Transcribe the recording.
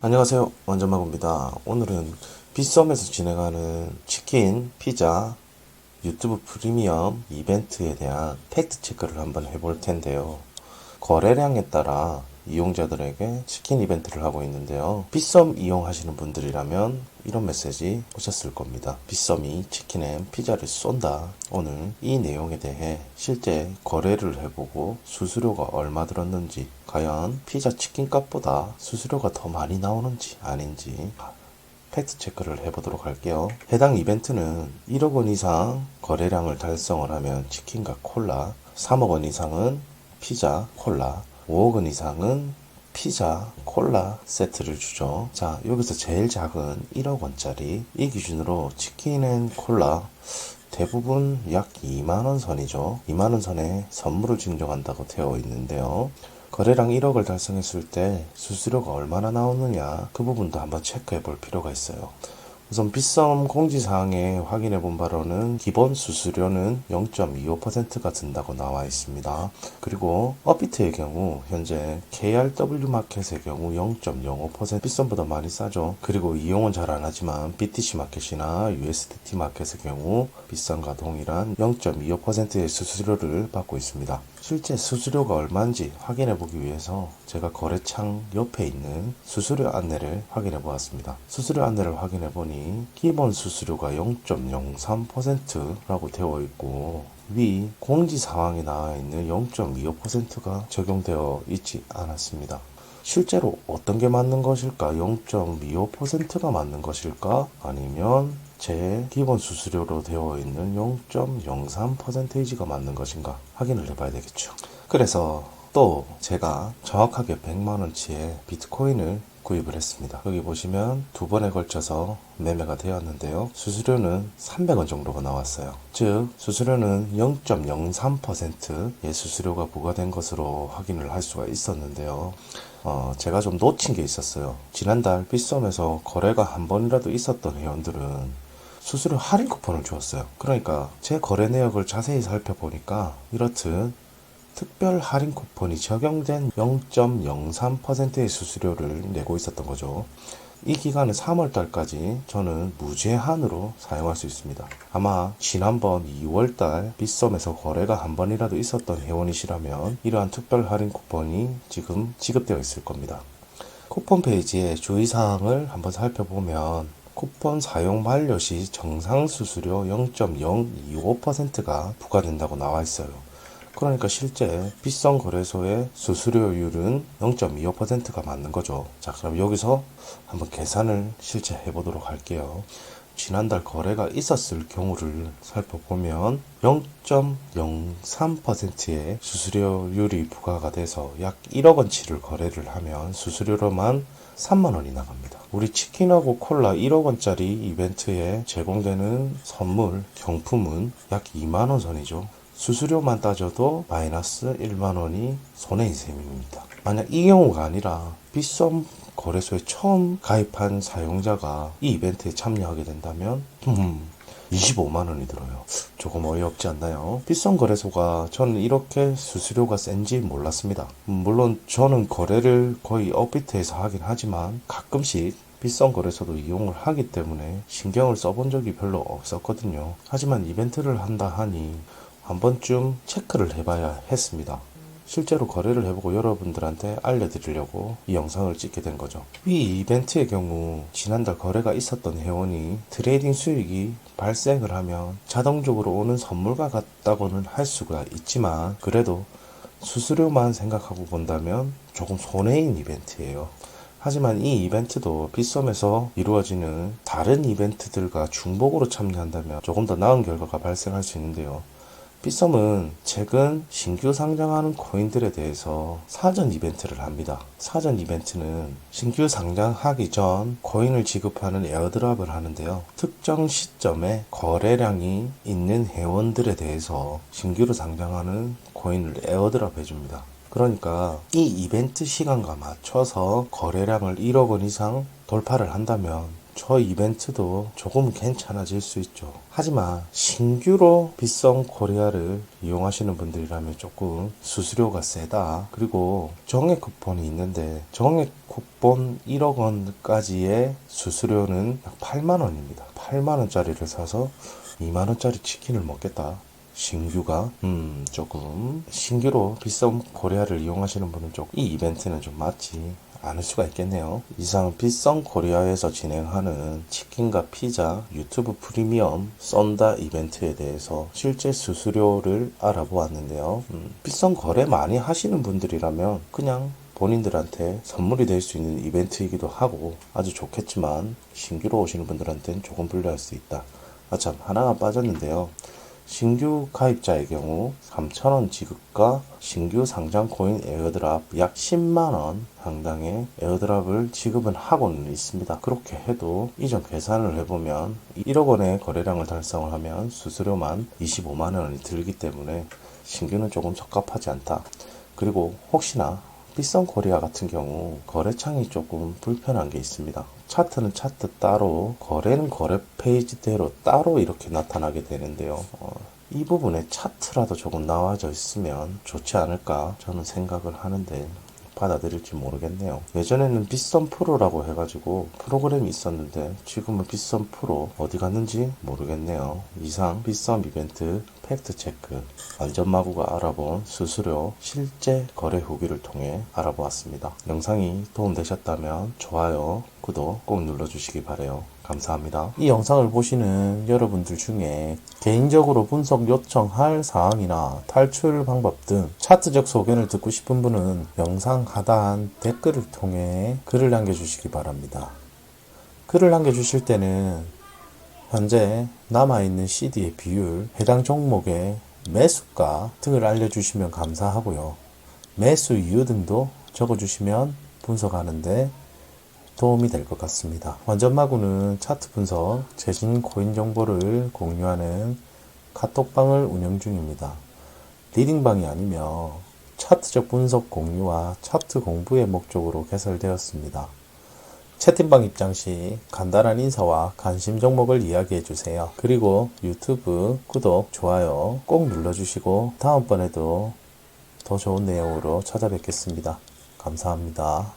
안녕하세요, 원전마구입니다. 오늘은 빗썸에서 진행하는 치킨, 피자, 유튜브 프리미엄 이벤트에 대한 팩트 체크를 한번 해볼 텐데요. 거래량에 따라 이용자들에게 치킨 이벤트를 하고 있는데요. 빗썸 이용하시는 분들이라면 이런 메시지 오셨을 겁니다. 빗썸이 치킨 앤 피자를 쏜다. 오늘 이 내용에 대해 실제 거래를 해보고 수수료가 얼마 들었는지, 과연 피자 치킨 값보다 수수료가 더 많이 나오는지 아닌지 팩트 체크를 해보도록 할게요. 해당 이벤트는 1억 원 이상 거래량을 달성을 하면 치킨과 콜라, 3억 원 이상은 피자, 콜라, 5억 원 이상은 피자, 콜라 세트를 주죠. 자, 여기서 제일 작은 1억 원짜리 이 기준으로 치킨 앤 콜라 대부분 약 2만원 선이죠. 2만원 선에 선물을 증정한다고 되어 있는데요. 거래량 1억을 달성했을 때 수수료가 얼마나 나오느냐, 그 부분도 한번 체크해 볼 필요가 있어요. 우선 빗썸 공지사항에 확인해 본 바로는 기본 수수료는 0.25%가 든다고 나와 있습니다. 그리고 업비트의 경우 현재 KRW 마켓의 경우 0.05%, 빗썸보다 많이 싸죠. 그리고 이용은 잘 안 하지만 BTC 마켓이나 USDT 마켓의 경우 빗썸과 동일한 0.25%의 수수료를 받고 있습니다. 실제 수수료가 얼마인지 확인해 보기 위해서 제가 거래창 옆에 있는 수수료 안내를 확인해 보았습니다. 수수료 안내를 확인해 보니 기본 수수료가 0.03%라고 되어 있고 위 공지사항에 나와 있는 0.25%가 적용되어 있지 않았습니다. 실제로 어떤 게 맞는 것일까? 0.25%가 맞는 것일까? 아니면 제 기본 수수료로 되어 있는 0.03%가 맞는 것인가 확인을 해봐야 되겠죠. 그래서 또 제가 정확하게 100만원치의 비트코인을 구입을 했습니다. 여기 보시면 두 번에 걸쳐서 매매가 되었는데요. 수수료는 300원 정도가 나왔어요. 즉 수수료는 0.03%의 수수료가 부과된 것으로 확인을 할 수가 있었는데요. 제가 좀 놓친 게 있었어요. 지난달 빗썸에서 거래가 한 번이라도 있었던 회원들은 수수료 할인 쿠폰을 주었어요. 그러니까 제 거래 내역을 자세히 살펴보니까 이렇듯 특별 할인 쿠폰이 적용된 0.03%의 수수료를 내고 있었던 거죠. 이 기간은 3월달까지 저는 무제한으로 사용할 수 있습니다. 아마 지난번 2월달 빗썸에서 거래가 한 번이라도 있었던 회원이시라면 이러한 특별 할인 쿠폰이 지금 지급되어 있을 겁니다. 쿠폰 페이지의 주의사항을 한번 살펴보면 쿠폰 사용 만료 시 정상 수수료 0.025%가 부과된다고 나와 있어요. 그러니까 실제 빗썸 거래소의 수수료율은 0.25%가 맞는 거죠. 자, 그럼 여기서 한번 계산을 실제 해보도록 할게요. 지난달 거래가 있었을 경우를 살펴보면 0.03%의 수수료율이 부과가 돼서 약 1억 원치를 거래를 하면 수수료로만 3만 원이 나갑니다. 우리 치킨하고 콜라 1억 원짜리 이벤트에 제공되는 선물, 경품은 약 2만 원 선이죠. 수수료만 따져도 마이너스 1만 원이 손해인 셈입니다. 만약 이 경우가 아니라 빗썸 거래소에 처음 가입한 사용자가 이 이벤트에 참여하게 된다면 25만 원이 들어요. 조금 어이없지 않나요? 빗썸 거래소가 저는 이렇게 수수료가 센지 몰랐습니다. 물론 저는 거래를 거의 업비트에서 하긴 하지만 가끔씩 빗썸 거래소도 이용을 하기 때문에 신경을 써본 적이 별로 없었거든요. 하지만 이벤트를 한다 하니 한 번쯤 체크를 해봐야 했습니다. 실제로 거래를 해보고 여러분들한테 알려드리려고 이 영상을 찍게 된 거죠. 이 이벤트의 경우 지난달 거래가 있었던 회원이 트레이딩 수익이 발생을 하면 자동적으로 오는 선물과 같다고는 할 수가 있지만 그래도 수수료만 생각하고 본다면 조금 손해인 이벤트예요. 하지만 이 이벤트도 빗썸에서 이루어지는 다른 이벤트들과 중복으로 참여한다면 조금 더 나은 결과가 발생할 수 있는데요. 빗썸은 최근 신규 상장하는 코인들에 대해서 사전 이벤트를 합니다. 사전 이벤트는 신규 상장하기 전 코인을 지급하는 에어드랍을 하는데요. 특정 시점에 거래량이 있는 회원들에 대해서 신규로 상장하는 코인을 에어드랍 해줍니다. 그러니까 이 이벤트 시간과 맞춰서 거래량을 1억 원 이상 돌파를 한다면 저 이벤트도 조금 괜찮아질 수 있죠. 하지만 신규로 빗썸 코리아를 이용하시는 분들이라면 조금 수수료가 세다. 그리고 정액 쿠폰이 있는데 정액 쿠폰 1억 원까지의 수수료는 약 8만 원입니다. 8만 원짜리를 사서 2만 원짜리 치킨을 먹겠다. 신규가 조금 신규로 빗썸 코리아를 이용하시는 분은 조금 이 이벤트는 좀 맞지 않을 수가 있겠네요. 이상 빗썸 코리아에서 진행하는 치킨과 피자 유튜브 프리미엄 썬다 이벤트에 대해서 실제 수수료를 알아보았는데요. 빗썸 거래 많이 하시는 분들이라면 그냥 본인들한테 선물이 될 수 있는 이벤트이기도 하고 아주 좋겠지만 신규로 오시는 분들한테는 조금 불리할 수 있다. 참 하나가 빠졌는데요. 신규 가입자의 경우 3,000원 지급과 신규 상장 코인 에어드랍 약 10만원 상당의 에어드랍을 지급은 하고는 있습니다. 그렇게 해도 이전 계산을 해보면 1억 원의 거래량을 달성을 하면 수수료만 25만 원이 들기 때문에 신규는 조금 적합하지 않다. 그리고 혹시나 빗썸 코리아 같은 경우 거래창이 조금 불편한 게 있습니다. 차트는 차트 따로, 거래는 거래 페이지대로 따로 이렇게 나타나게 되는데요. 이 부분에 차트라도 조금 나와져 있으면 좋지 않을까 저는 생각을 하는데 받아들일지 모르겠네요. 예전에는 빗썸 프로라고 해가지고 프로그램이 있었는데 지금은 빗썸 프로 어디 갔는지 모르겠네요. 이상 빗썸 이벤트 팩트체크 안전마구가 알아본 수수료 실제 거래 후기를 통해 알아보았습니다. 영상이 도움되셨다면 좋아요, 구독 꼭 눌러주시기 바라요. 감사합니다. 이 영상을 보시는 여러분들 중에 개인적으로 분석 요청할 사항이나 탈출 방법 등 차트적 소견을 듣고 싶은 분은 영상 하단 댓글을 통해 글을 남겨주시기 바랍니다. 글을 남겨주실 때는 현재 남아있는 CD의 비율, 해당 종목의 매수가 등을 알려주시면 감사하고요. 매수 이유 등도 적어주시면 분석하는데 도움이 될 것 같습니다. 완전마구는 차트 분석, 최신 코인 정보를 공유하는 카톡방을 운영 중입니다. 리딩방이 아니며 차트적 분석 공유와 차트 공부의 목적으로 개설되었습니다. 채팅방 입장 시 간단한 인사와 관심 종목을 이야기해 주세요. 그리고 유튜브 구독, 좋아요 꼭 눌러주시고 다음번에도 더 좋은 내용으로 찾아뵙겠습니다. 감사합니다.